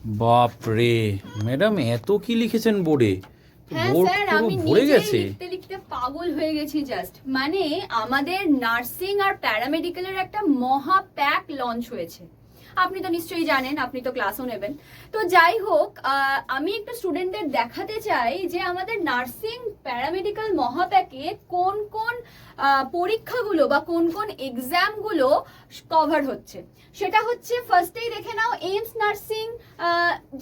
বাপ রে ম্যাডাম, এত কি লিখেছেন বোর্ডে? হ্যাঁ বোর্ড স্যার, পুরো আমি ভরে গেছে। লিখতে লিখতে পাগল হয়ে গেছি জাস্ট। মানে আমাদের নার্সিং আর প্যারামেডিক্যালের একটা মহা প্যাক লঞ্চ হয়েছে। আপনি তো নিশ্চয়ই জানেন, আপনি তো ক্লাসও নেবেন। তো যাই হোক, আমি একটু স্টুডেন্টদের দেখাতে চাই যে আমাদের নার্সিং প্যারামেডিক্যাল মহাপ্যাকে কোন কোন পরীক্ষাগুলো বা কোন কোন এক্সামগুলো কভার হচ্ছে। সেটা হচ্ছে ফার্স্টেই দেখে নাও, এইমস নার্সিং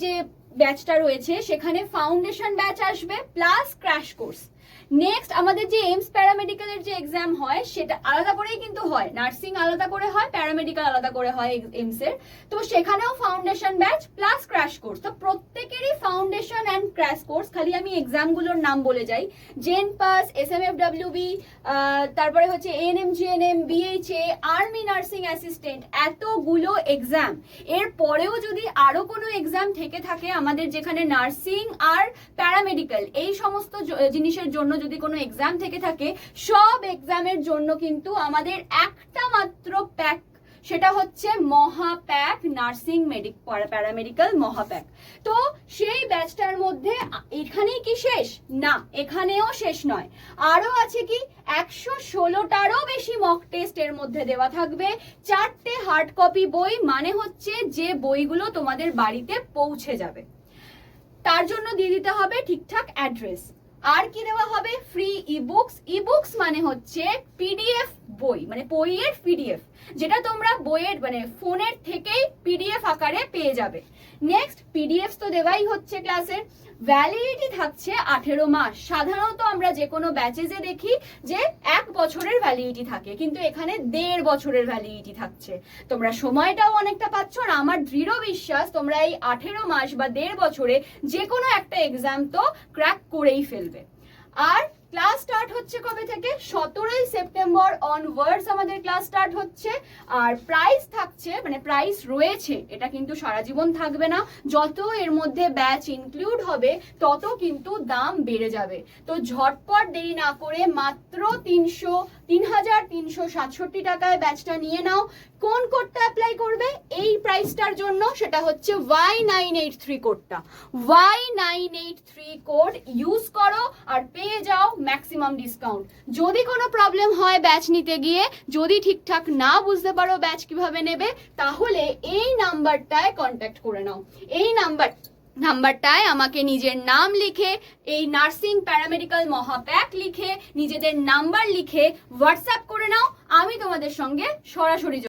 যে ব্যাচটা রয়েছে সেখানে ফাউন্ডেশন ব্যাচ আসবে প্লাস ক্র্যাশ কোর্স। নেক্সট আমাদের যে এইমস প্যারামেডিক্যালের যে এক্সাম হয় সেটা আলাদা করেই কিন্তু হয়, নার্সিং আলাদা করে হয়, প্যারামেডিক্যাল আলাদা করে হয় এইমস এর। তো সেখানেও foundation batch plus crash course. তো প্রত্যেকেরই ফাউন্ডেশন অ্যান্ড ক্র্যাশ কোর্স। খালি আমি এক্সামগুলোর নাম বলে যাই, জেন পাস, এসএমএফডব্লিউবি, তারপরে হচ্ছে ANM, GNM, BHA, army nursing assistant, এতগুলো এক্সাম। এর পরেও যদি আরো কোনো এক্সাম থেকে থাকে আমাদের, যেখানে নার্সিং আর প্যারামেডিক্যাল এই সমস্ত জিনিসের জন্য যদি কোনো এক্সাম থেকে থাকে, সব এক্সামের জন্য কিন্তু আমাদের একটা মাত্র প্যাক, সেটা হচ্ছে মহাপ্যাক নার্সিং প্যারামেডিক্যাল মহাপ্যাক। তো সেই ব্যাচটার মধ্যে এখানেই কি শেষ? না, এখানেও শেষ নয়। আরো আছে কি, 116টারও বেশি মক টেস্ট এর মধ্যে দেওয়া থাকবে, 4টে হার্ড কপি বই, মানে হচ্ছে যে বইগুলো তোমাদের বাড়িতে পৌঁছে যাবে। তার জন্য দিয়ে দিতে হবে ঠিকঠাক অ্যাড্রেস। আর কি দেওয়া হবে? Free ebooks. ইবুকস মানে হচ্ছে পিডিএফ বই, মানে বইয়ের পিডিএফ, যেটা তোমরা বইয়ের মানে ফোনের থেকেই পিডিএফ আকারে পেয়ে যাবে। নেক্সট, পিডিএফ তো দেওয়াই হচ্ছে ক্লাসের। ভ্যালিডিটি থাকছে 18 মাস। সাধারণত আমরা যে কোনো ব্যাচেজে দেখি যে 1 বছরের ভ্যালিডিটি থাকে, কিন্তু এখানে 1.5 বছরের ভ্যালিডিটি থাকছে। তোমরা সময়টাও অনেকটা পাচ্ছ, আর আমার দৃঢ় বিশ্বাস তোমরা এই 18 মাস বা 1.5 বছরে যে কোনো একটা এক্সাম তো ক্র্যাক করেই ফেলবে। আর ক্লাস স্টার্ট হচ্ছে কবে থেকে? 17ই সেপ্টেম্বর অনওয়ার্ডস আমাদের ক্লাস স্টার্ট হচ্ছে। আর প্রাইস থাকছে, মানে প্রাইস রয়েছে, এটা কিন্তু সারা জীবন থাকবে না। যত এর মধ্যে ব্যাচ ইনক্লুড হবে তত কিন্তু দাম বেড়ে যাবে। তো ঝটপট দেরি না করে মাত্র 3,367 টাকায় ব্যাচটা নিয়ে নাও। কোন কোডটা অ্যাপ্লাই করবে এই প্রাইসটার জন্য? সেটা হচ্ছে Y983 কোডটা। Y983 কোড ইউজ করো আর পেয়ে যাও ম্যাক্সিমাম ডিসকাউন্ট। যদি কোনো প্রবলেম হয় ব্যাচ নিতে গিয়ে, যদি ঠিকঠাক না বুঝতে পারো ব্যাচ কিভাবে নেবে, তাহলে এই নাম্বারটায় কন্ট্যাক্ট করে নাও। এই নাম্বারটায় আমাকে নিজের নাম লিখে, এই নার্সিং প্যারামেডিক্যাল মহাপ্যাক লিখে, নিজেদের নাম্বার লিখে হোয়াটসঅ্যাপ করে নাও। আমি তোমাদের সঙ্গে সরাসরি